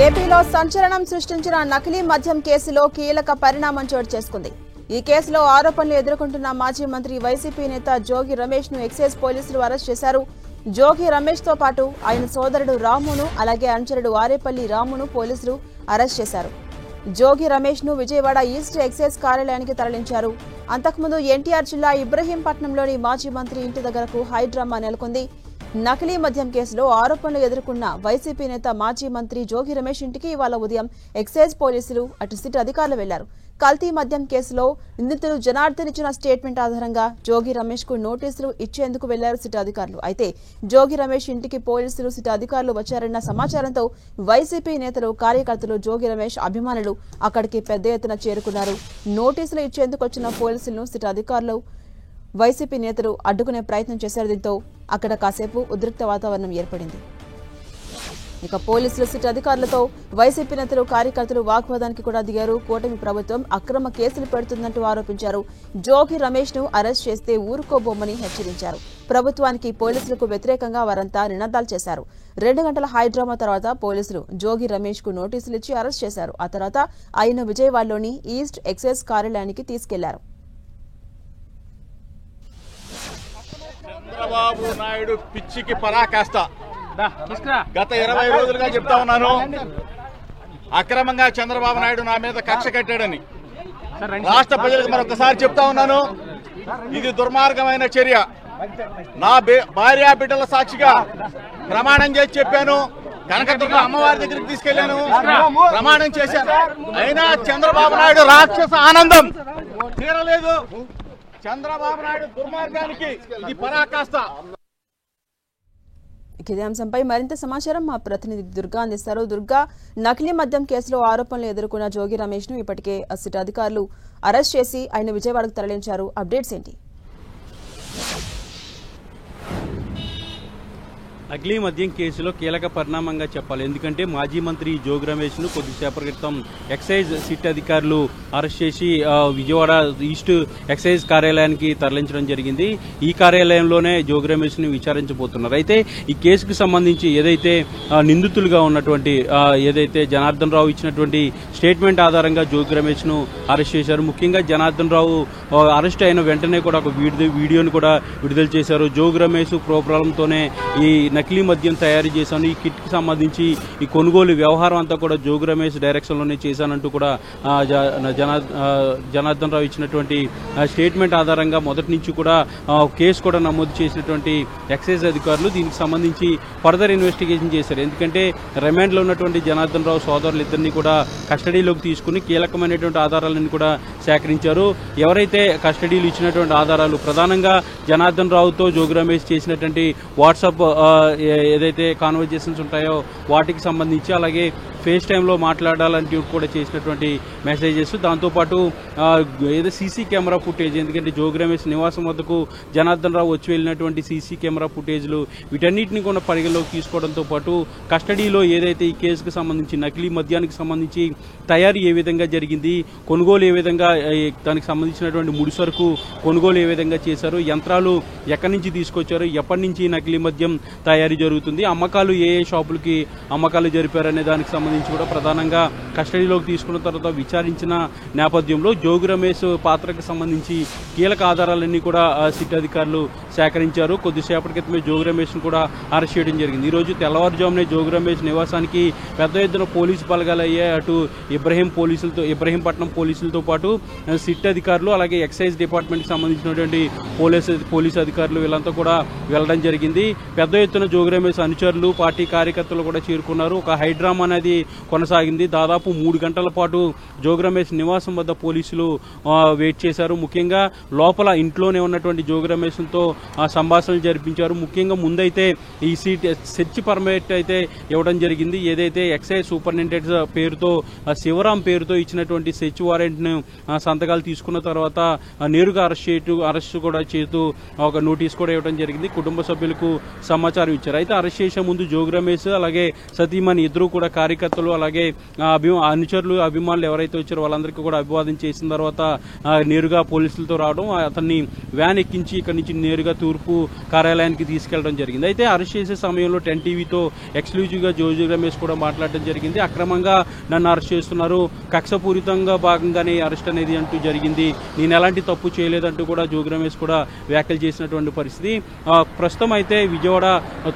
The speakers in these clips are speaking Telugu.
ఏపీలో సంచలనం సృష్టించిన నకిలీ మద్యం కేసులో కీలక పరిణామం చోటు చేసుకుంది. ఈ కేసులో ఆరోపణలు ఎదుర్కొంటున్న మాజీ మంత్రి వైసీపీ నేత జోగి రమేష్ ను ఎక్సైజ్ పోలీసులు అరెస్ట్ చేశారు. జోగి రమేష్ తో పాటు ఆయన సోదరుడు రామును అలాగే అనుచరుడు వారేపల్లి రామును పోలీసులు అరెస్ట్ చేశారు. జోగి రమేష్ ను విజయవాడ ఈస్ట్ ఎక్సైజ్ కార్యాలయానికి తరలించారు. అంతకుముందు ఎన్టీఆర్ జిల్లా ఇబ్రహీంపట్నంలోని మాజీ మంత్రి ఇంటి దగ్గరకు హైడ్రామా నెలకొంది. నకిలీ మద్యం కేసులో ఆరోపణలు ఎదుర్కొన్న వైసీపీ నేత మాజీ మంత్రి జోగి రమేష్ ఇంటికి ఇవాళ ఉదయం ఎక్సైజ్ పోలీసులు అటు సిట్ అధికారులు వెళ్లారు. కల్తీ మద్యం కేసులో నిందితుడు జనార్దన్ ఇచ్చిన స్టేట్మెంట్ ఆధారంగా జోగి రమేష్ కు నోటీసులు ఇచ్చేందుకు వెళ్లారు సిట్ అధికారులు. అయితే జోగి రమేష్ ఇంటికి పోలీసులు సిట్ అధికారులు వచ్చారన్న సమాచారంతో వైసీపీ నేతలు కార్యకర్తలు జోగి రమేష్ అభిమానులు అక్కడికి పెద్ద ఎత్తున చేరుకున్నారు. నోటీసులు ఇచ్చేందుకు వచ్చిన పోలీసులను సిట్ అధికారులు వైసీపీ నేతలు అడ్డుకునే ప్రయత్నం చేశారు. దీంతో అక్కడ కాసేపు ఉద్రిక్త వాతావరణం ఏర్పడింది. ఇక పోలీసులు సిట్ అధికారులతో వైసీపీ నేతలు కార్యకర్తలు వాగ్వాదానికి కూడా దిగారు. కూటమి ప్రభుత్వం అక్రమ కేసులు పెడుతుందంటూ ఆరోపించారు. జోగి రమేష్ ను అరెస్ట్ చేస్తే ఊరుకోబోమని హెచ్చరించారు. ప్రభుత్వానికి పోలీసులకు వ్యతిరేకంగా వారంతా నినాదాలు చేశారు. 2 గంటల హైడ్రామా తర్వాత పోలీసులు జోగి రమేష్ కు నోటీసులు ఇచ్చి అరెస్ట్ చేశారు. ఆ తర్వాత ఆయన విజయవాడలోని ఈస్ట్ ఎక్సైజ్ కార్యాలయానికి తీసుకెళ్లారు. చంద్రబాబు నాయుడు పిచ్చికి పరాకాష్ట. గత 20 రోజులుగా చెప్తా ఉన్నాను, అక్రమంగా చంద్రబాబు నాయుడు నా మీద కక్ష కట్టాడని. రాష్ట్ర ప్రజలకు మరొకసారి చెప్తా ఉన్నాను, ఇది దుర్మార్గమైన చర్య. నా భార్య బిడ్డల సాక్షిగా ప్రమాణం చేసి చెప్పాను. కనకదుర్గ అమ్మవారి దగ్గరికి తీసుకెళ్లాను, ప్రమాణం చేశాను. అయినా చంద్రబాబు నాయుడు రాక్షస ఆనందం తీరలేదు. చంద్రబాబు నాయుడు దుర్మార్గానికి ఇది పరాకాష్ట. ఇదే అంశంపై మరింత సమాచారం మా ప్రతినిధి దుర్గా అందిస్తారు. దుర్గా, నకిలీ మద్యం కేసులో ఆరోపణలు ఎదుర్కొన్న జోగి రమేష్ ను ఇప్పటికే సిట్ అధికారులు అరెస్ట్ చేసి ఆయన విజయవాడకు తరలించారు. అప్డేట్స్ ఏంటి? నకిలీ మద్యం కేసులో కీలక పరిణామంగా చెప్పాలి. ఎందుకంటే మాజీ మంత్రి జోగి రమేష్ ను కొద్దిసేపటి క్రితం ఎక్సైజ్ సిట్ అధికారులు అరెస్ట్ చేసి విజయవాడ ఈస్ట్ ఎక్సైజ్ కార్యాలయానికి తరలించడం జరిగింది. ఈ కార్యాలయంలోనే జోగి రమేష్ ను విచారించబోతున్నారు. అయితే ఈ కేసుకు సంబంధించి ఏదైతే నిందితులుగా ఉన్నటువంటి ఏదైతే జనార్దన్ రావు ఇచ్చినటువంటి స్టేట్మెంట్ ఆధారంగా జోగి రమేష్ ను అరెస్ట్ చేశారు. ముఖ్యంగా జనార్దన్ రావు అరెస్ట్ అయిన వెంటనే కూడా ఒక వీడియోను కూడా విడుదల చేశారు. జోగి రమేష్ ప్రోగ్రాంతోనే ఈ నకిలీ మద్యం తయారు చేశాను, ఈ కిట్ కి సంబంధించి ఈ కొనుగోలు వ్యవహారం అంతా కూడా జోగి రమేష్ డైరెక్షన్ లోనే చేశానంటూ కూడా జనార్దన్ రావు ఇచ్చినటువంటి స్టేట్మెంట్ ఆధారంగా మొదటి నుంచి కూడా కేసు కూడా నమోదు చేసినటువంటి ఎక్సైజ్ అధికారులు దీనికి సంబంధించి ఫర్దర్ ఇన్వెస్టిగేషన్ చేశారు. ఎందుకంటే రిమాండ్ లో ఉన్నటువంటి జనార్దన్ రావు సోదరులిద్దరినీ కూడా కస్టడీలోకి తీసుకుని కీలకమైనటువంటి ఆధారాలను కూడా సేకరించారు. ఎవరైతే కస్టడీలు ఇచ్చినటువంటి ఆధారాలు ప్రధానంగా జనార్దన్ రావుతో జోగి రమేష్ చేసినటువంటి వాట్సాప్ ఏదైతే కాన్వర్జేషన్స్ ఉంటాయో వాటికి సంబంధించి, అలాగే ఫేస్ టైంలో మాట్లాడాలంటూ కూడా చేసినటువంటి మెసేజెస్, దాంతోపాటు ఏదో సీసీ కెమెరా ఫుటేజ్, ఎందుకంటే జోగి రమేష్ నివాసం వద్దకు జనార్దన్ రావు వచ్చి వెళ్ళినటువంటి సీసీ కెమెరా ఫుటేజ్లు, వీటన్నిటిని కూడా పరిగణలోకి తీసుకోవడంతో పాటు కస్టడీలో ఏదైతే ఈ కేసుకు సంబంధించి నకిలీ మద్యానికి సంబంధించి తయారీ ఏ విధంగా జరిగింది, కొనుగోలు ఏ విధంగా, దానికి సంబంధించినటువంటి ముడి సరుకు కొనుగోలు ఏ విధంగా చేశారు, యంత్రాలు ఎక్కడి నుంచి తీసుకొచ్చారు, ఎప్పటి నుంచి నకిలీ మద్యం తయారీ జరుగుతుంది, అమ్మకాలు ఏ షాపులకి అమ్మకాలు జరిపారనే దానికి సంబంధించి కూడా ప్రధానంగా కస్టడీలోకి తీసుకున్న తర్వాత విచారించిన నేపథ్యంలో జోగి రమేష్ పాత్రకు సంబంధించి కీలక ఆధారాలన్నీ కూడా సిట్ అధికారులు సేకరించారు. కొద్దిసేపటి క్రితమే జోగి రమేష్ ను కూడా అరెస్ట్ చేయడం జరిగింది. ఈ రోజు తెల్లవారుజామునే జోగి రమేష్ నివాసానికి పెద్ద ఎత్తున పోలీసు బలగాలు అయ్యాయి. అటు ఇబ్రహీంపట్నం పోలీసులతో పాటు సిట్ అధికారులు, అలాగే ఎక్సైజ్ డిపార్ట్మెంట్ కి సంబంధించినటువంటి పోలీసు అధికారులు వీళ్ళంతా కూడా వెళ్లడం జరిగింది. పెద్ద ఎత్తున జోగి రమేష్ అనుచరులు, పార్టీ కార్యకర్తలు కూడా చేరుకున్నారు. ఒక హైడ్రామా అనేది కొనసాగింది. దాదాపు 3 గంటల పాటు జోగి రమేష్ నివాసం వద్ద పోలీసులు వెయిట్ చేశారు. ముఖ్యంగా లోపల ఇంట్లోనే ఉన్నటువంటి జోగి రమేష్ తో సంభాషణలు జరిపించారు. ముఖ్యంగా ముందైతే ఈ సెర్చ్ పర్మిట్ అయితే ఇవ్వడం జరిగింది. ఏదైతే ఎక్సైజ్ సూపరింటెండెంట్ పేరుతో శివరాం పేరుతో ఇచ్చినటువంటి సెర్చ్ వారెంట్ ను సంతకాలు తీసుకున్న తర్వాత నేరుగా అరెస్ట్ కూడా చేస్తూ ఒక నోటీస్ కూడా ఇవ్వడం జరిగింది. కుటుంబ సభ్యులకు సమాచారం ఇచ్చారు. అయితే అరెస్ట్ చేసే ముందు జోగి రమేష్ అలాగే సతీమణి ఇద్దరు కూడా కార్యకర్తలు కార్యకర్తలు అలాగే అనుచరులు అభిమానులు ఎవరైతే వచ్చారో వాళ్ళందరికీ కూడా అభివాదం చేసిన తర్వాత నేరుగా పోలీసులతో రావడం, అతన్ని వ్యాన్ ఎక్కించి ఇక్కడి నుంచి నేరుగా తూర్పు కార్యాలయానికి తీసుకెళ్లడం జరిగింది. అయితే అరెస్ట్ చేసే సమయంలో 10 టీవీతో ఎక్స్క్లూజివ్ గా జోగి రమేష్ కూడా మాట్లాడడం జరిగింది. అక్రమంగా నన్ను అరెస్ట్ చేస్తున్నారు, కక్షపూరితంగా భాగంగానే అరెస్ట్ అనేది అంటూ జరిగింది, నేను ఎలాంటి తప్పు చేయలేదంటూ కూడా జోగి రమేష్ కూడా వ్యాఖ్యలు చేసినటువంటి పరిస్థితి. ప్రస్తుతం అయితే విజయవాడ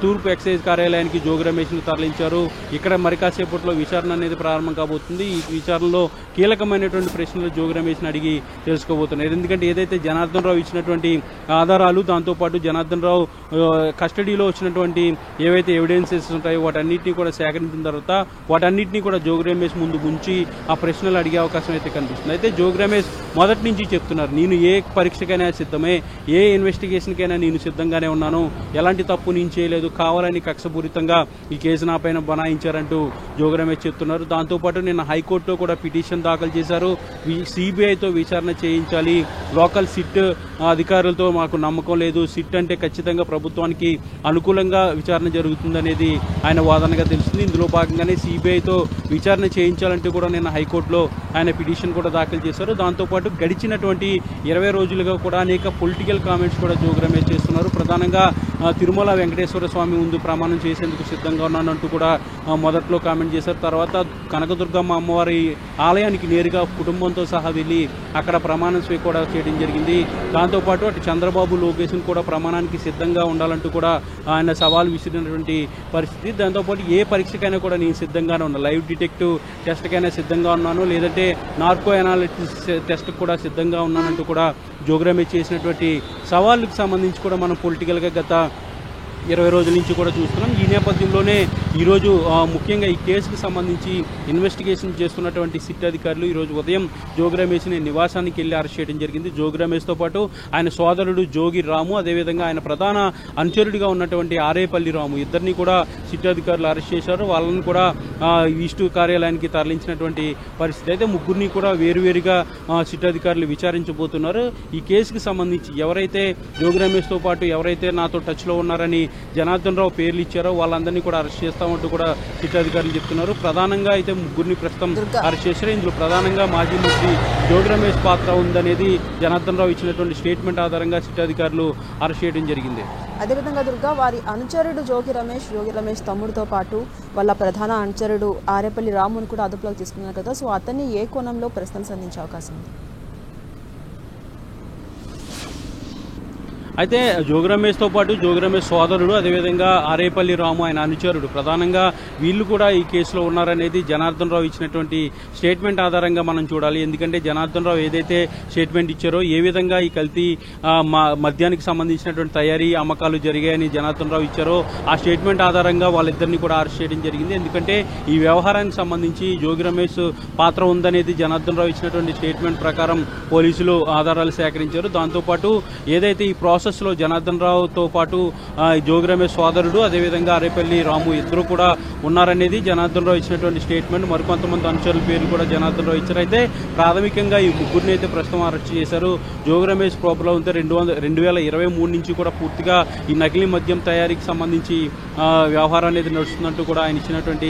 తూర్పు ఎక్సైజ్ కార్యాలయానికి జోగి రమేష్ ను తరలించారు. ఇక్కడ మరి కాసేపట్లో విచారణ అనేది ప్రారంభం కాబోతుంది. ఈ విచారణలో కీలకమైనటువంటి ప్రశ్నలు జోగి రమేష్ ని అడిగి తెలుసుకోబోతున్నారు. ఎందుకంటే ఏదైతే జనార్దన్ రావు ఇచ్చినటువంటి ఆధారాలు, దాంతోపాటు జనార్దన్ రావు కస్టడీలో వచ్చినటువంటి ఏవైతే ఎవిడెన్సెస్ ఉంటాయో వాటన్నిటిని కూడా సేకరించిన తర్వాత వాటన్నిటిని కూడా జోగి రమేష్ ముందు ఉంచి ఆ ప్రశ్నలు అడిగే అవకాశం అయితే కనిపిస్తుంది. అయితే జోగి రమేష్ మొదటి నుంచి చెప్తున్నారు, నేను ఏ పరీక్షకైనా సిద్ధమే, ఏ ఇన్వెస్టిగేషన్కైనా నేను సిద్ధంగానే ఉన్నాను, ఎలాంటి తప్పు నేను చేయలేదు, కావాలని కక్షపూరితంగా ఈ కేసు నా పైన బనాయించారంటూ జోగి రమేష్ చెప్తున్నారు. దాంతోపాటు నిన్న హైకోర్టులో కూడా పిటిషన్ దాఖలు చేశారు. సిబిఐతో విచారణ చేయించాలి, లోకల్ సిట్ అధికారులతో మాకు నమ్మకం లేదు, సిట్ అంటే ఖచ్చితంగా ప్రభుత్వానికి అనుకూలంగా విచారణ జరుగుతుందనేది ఆయన వాదనగా తెలుస్తుంది. ఇందులో భాగంగానే సిబిఐతో విచారణ చేయించాలంటూ కూడా నిన్న హైకోర్టులో ఆయన పిటిషన్ కూడా దాఖలు చేశారు. దాంతోపాటు గడిచినటువంటి 20 రోజులుగా కూడా అనేక పొలిటికల్ కామెంట్స్ కూడా జోగి రమేష్ చేస్తున్నారు. ప్రధానంగా తిరుమల వెంకటేశ్వర స్వామి ముందు ప్రమాణం చేసేందుకు సిద్ధంగా ఉన్నానంటూ కూడా మొదట్లో కామెంట్ చేశారు. తర్వాత కనకదుర్గమ్మ అమ్మవారి ఆలయానికి నేరుగా కుటుంబంతో సహా వెళ్లి అక్కడ ప్రమాణం కూడా చేయడం జరిగింది. దాంతోపాటు అటు చంద్రబాబు లోకేష్ కూడా ప్రమాణానికి సిద్ధంగా ఉండాలంటూ కూడా ఆయన సవాల్ విసిరినటువంటి పరిస్థితి. దాంతోపాటు ఏ పరీక్షకైనా కూడా నేను సిద్ధంగానే ఉన్నాను, లైవ్ డిటెక్టివ్ టెస్ట్కైనా సిద్ధంగా ఉన్నాను, లేదంటే నార్కో అనాలిసిస్ టెస్ట్ కూడా సిద్ధంగా ఉన్నానంటూ కూడా జోగి రమేష్ చేసినటువంటి సవాళ్ళకు సంబంధించి కూడా మనం పొలిటికల్గా గత 20 రోజుల నుంచి కూడా చూస్తున్నాం. ఈ నేపథ్యంలోనే ఈరోజు ముఖ్యంగా ఈ కేసుకు సంబంధించి ఇన్వెస్టిగేషన్ చేస్తున్నటువంటి సిట్ అధికారులు ఈరోజు ఉదయం జోగి రమేష్ని నివాసానికి వెళ్లి అరెస్ట్ చేయడం జరిగింది. జోగి రమేష్తో పాటు ఆయన సోదరుడు జోగి రాము, అదేవిధంగా ఆయన ప్రధాన అనుచరుడిగా ఉన్నటువంటి ఆరేపల్లి రాము, ఇద్దరిని కూడా సిట్ అధికారులు అరెస్ట్ చేశారు. వాళ్ళని కూడా ఈస్టు కార్యాలయానికి తరలించినటువంటి పరిస్థితి. అయితే ముగ్గురిని కూడా వేరువేరుగా సిట్ అధికారులు విచారించబోతున్నారు. ఈ కేసుకు సంబంధించి ఎవరైతే జోగి రమేష్తో పాటు ఎవరైతే నాతో టచ్లో ఉన్నారని జనార్దన్ రావు పేర్లు ఇచ్చారో వాళ్ళందరినీ కూడా అరెస్ట్ చేస్తామంటూ కూడా సిట్ అధికారులు చెప్తున్నారు. ప్రధానంగా అయితే ముగ్గురిని ప్రస్తుతం అరెస్ట్ చేశారు. ఇందులో ప్రధానంగా మాజీ మంత్రి జోగి రమేష్ పాత్ర ఉందనేది జనార్దన్ రావు ఇచ్చినటువంటి స్టేట్మెంట్ ఆధారంగా సిట్ అధికారులు అరెస్ట్ చేయడం జరిగింది. అదేవిధంగా దుర్గా, వారి అనుచరుడు జోగి రమేష్ తమ్ముడితో పాటు వాళ్ళ ప్రధాన అనుచరుడు ఆరేపల్లి రామును కూడా అదుపులోకి తీసుకున్నారు కదా, సో అతన్ని ఏ కోణంలో ప్రశ్నలు సంధించే అవకాశం ఉంది? అయితే జోగి రమేష్తో పాటు జోగి రమేష్ సోదరుడు, అదేవిధంగా ఆరేపల్లి రాము ఆయన అనుచరుడు, ప్రధానంగా వీళ్ళు కూడా ఈ కేసులో ఉన్నారనేది జనార్దన్ రావు ఇచ్చినటువంటి స్టేట్మెంట్ ఆధారంగా మనం చూడాలి. ఎందుకంటే జనార్దన్ రావు ఏదైతే స్టేట్మెంట్ ఇచ్చారో, ఏ విధంగా ఈ కల్తీ మద్యానికి సంబంధించినటువంటి తయారీ అమ్మకాలు జరిగాయని జనార్దన్ రావు ఇచ్చారో ఆ స్టేట్మెంట్ ఆధారంగా వాళ్ళిద్దరిని కూడా అరెస్ట్ చేయడం జరిగింది. ఎందుకంటే ఈ వ్యవహారానికి సంబంధించి జోగి రమేష్ పాత్ర ఉందనేది జనార్దన్ రావు ఇచ్చినటువంటి స్టేట్మెంట్ ప్రకారం పోలీసులు ఆధారాలు సేకరించారు. దాంతోపాటు ఏదైతే ఈ ప్రాసెస్ లో జనార్దన్ రావుతో పాటు జోగి రమేష్ సోదరుడు, అదేవిధంగా ఆరేపల్లి రాము ఇద్దరు కూడా ఉన్నారనేది జనార్దన్ రావు ఇచ్చినటువంటి స్టేట్మెంట్. మరికొంతమంది అనుచరుల పేర్లు కూడా జనార్దన్ రావు ఇచ్చారు. అయితే ప్రాథమికంగా ఈ ముగ్గురిని అయితే ప్రస్తుతం అరెస్ట్ చేశారు. జోగి రమేష్ ప్రాబ్లం ఉంటే 2023 నుంచి కూడా పూర్తిగా ఈ నకిలీ మద్యం తయారీకి సంబంధించి వ్యవహారం అనేది నడుస్తుందంటూ కూడా ఆయన ఇచ్చినటువంటి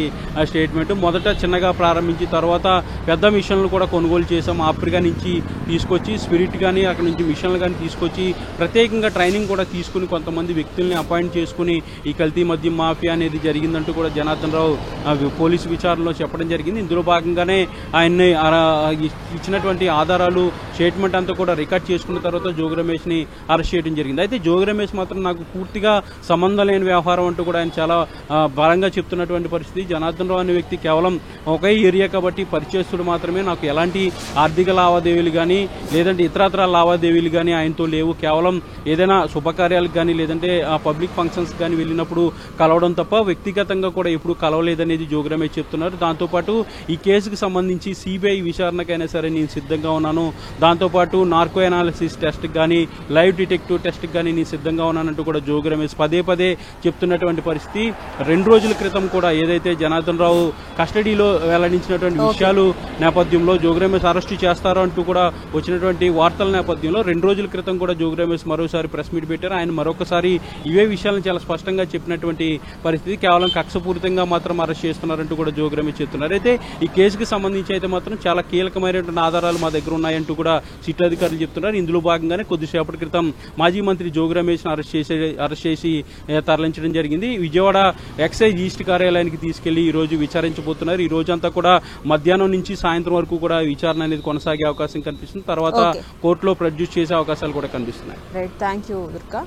స్టేట్మెంట్. మొదట చిన్నగా ప్రారంభించి తర్వాత పెద్ద మిషన్లు కూడా కొనుగోలు చేశాం, ఆఫ్రికా నుంచి తీసుకొచ్చి స్పిరిట్ కానీ అక్కడ నుంచి మిషన్లు కానీ తీసుకొచ్చి ప్రత్యేకంగా ట్రైనింగ్ కూడా తీసుకుని కొంతమంది వ్యక్తుల్ని అపాయింట్ చేసుకుని ఈ కల్తీ మద్యం మాఫియా అనేది జరిగిందంటూ కూడా జనార్దన్ రావు పోలీసు విచారణలో చెప్పడం జరిగింది. ఇందులో భాగంగానే ఆయన్ని ఇచ్చినటువంటి ఆధారాలు స్టేట్మెంట్ అంతా కూడా రికార్డ్ చేసుకున్న తర్వాత జోగి రమేష్ ని అరెస్ట్ చేయడం జరిగింది. అయితే జోగి రమేష్ మాత్రం నాకు పూర్తిగా సంబంధం లేని వ్యవహారం అంటూ కూడా ఆయన చాలా బలంగా చెప్తున్నటువంటి పరిస్థితి. జనార్దన్ రావు అనే వ్యక్తి కేవలం ఒకే ఏరియా కాబట్టి పరిచయస్తుడు మాత్రమే, నాకు ఎలాంటి ఆర్థిక లావాదేవీలు కానీ లేదంటే ఇతరత్ర లావాదేవీలు కానీ ఆయనతో లేవు, కేవలం ఏదైనా శుభకార్యాలకు కానీ లేదంటే పబ్లిక్ ఫంక్షన్స్ కానీ వెళ్ళినప్పుడు కలవడం తప్ప వ్యక్తిగతంగా కూడా ఎప్పుడు కలవలేదనేది జోగి రమేష్ చెప్తున్నారు. దాంతోపాటు ఈ కేసుకు సంబంధించి సిబిఐ విచారణకైనా సరే నేను సిద్ధంగా ఉన్నాను, దాంతోపాటు నార్కో అనాలిసిస్ టెస్ట్ కానీ లైవ్ డిటెక్టివ్ టెస్ట్ కానీ నేను సిద్ధంగా ఉన్నానంటూ కూడా జోగి రమేష్ పదే చెప్తున్నటువంటి ఉన్నటువంటి పరిస్థితి. 2 రోజుల క్రితం కూడా ఏదైతే జనార్దన్ రావు కస్టడీలో వెల్లడించినటువంటి విషయాలు నేపథ్యంలో జోగి రమేష్ అరెస్టు చేస్తారో అంటూ కూడా వచ్చినటువంటి వార్తల నేపథ్యంలో 2 రోజుల క్రితం కూడా జోగి రమేష్ మరోసారి ప్రెస్ మీట్ పెట్టారు. ఆయన మరొకసారి ఇవే విషయాలను చాలా స్పష్టంగా చెప్పినటువంటి పరిస్థితి. కేవలం కక్షపూరితంగా మాత్రం అరెస్ట్ చేస్తున్నారంటూ కూడా జోగి రమేష్ చెప్తున్నారు. అయితే ఈ కేసుకు సంబంధించి అయితే మాత్రం చాలా కీలకమైనటువంటి ఆధారాలు మా దగ్గర ఉన్నాయంటూ కూడా సిట్ అధికారులు చెప్తున్నారు. ఇందులో భాగంగానే కొద్దిసేపటి క్రితం మాజీ మంత్రి జోగి రమేష్ ను అరెస్ట్ చేసి తరలించడం జరిగింది. విజయవాడ ఎక్సైజ్ ఈస్ట్ కార్యాలయానికి తీసుకెళ్లి ఈ రోజు విచారించబోతున్నారు. ఈ రోజంతా కూడా మధ్యాహ్నం నుంచి సాయంత్రం వరకు కూడా విచారణ అనేది కొనసాగే అవకాశం కనిపిస్తుంది. తర్వాత కోర్టులో ప్రొడ్యూస్ చేసే అవకాశాలు కూడా కనిపిస్తున్నాయి. Right, thank you Durga.